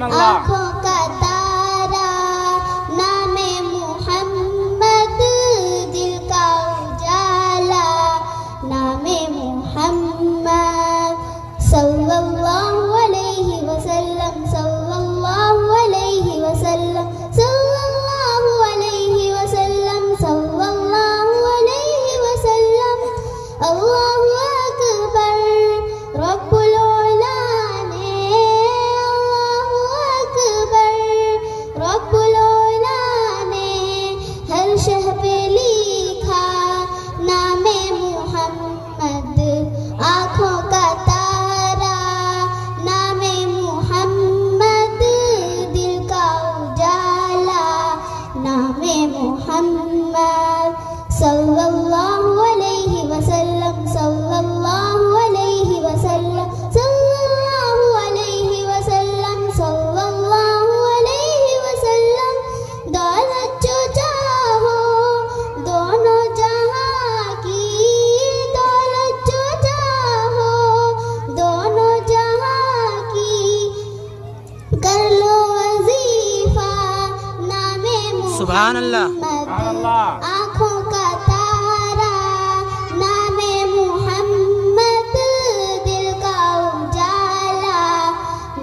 आँखों का तारा नामे मुहम्मद, दिल का उजाला नामे मुहम्मद सल्लल्लाहु अलैहि वसल्लम, सल्लल्लाहु अलैहि वसल्लम, सल्लल्लाहु अलैहि वसल्लम, सल्लल्लाहु अलैहि वसल्लम। अल्लाहु अकबर रब्बुल उला ने, अल्लाहु अकबर रब्बुल उला ने हर शह पे लिखा नामे मुहम्मद। आँखों का तारा नामे मुहम्मद, दिल का उजाला नामे मुहम्मद सल्लल्लाहु अलैहि वसल्लम, सल्लल्लाहु अलैहि वसल्लम, सल्लल्लाहु अलैहि वसल्लम, सल्लल्लाहु अलैहि वसल्लम। दौलत जो चाहो दोनों जहां की, दौलत जो चाहो दोनों जहां की, कर लो वजीफा नामे सुभान अल्लाह। मुहम्मद। आँखों का तारा नामे मुहम्मद, दिल का उजाला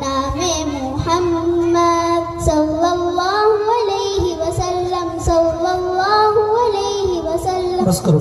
नामे मुहम्मद सल्लल्लाहु अलैहि वसल्लम, सल्लल्लाहु अलैहि वसल्लम। बस करो।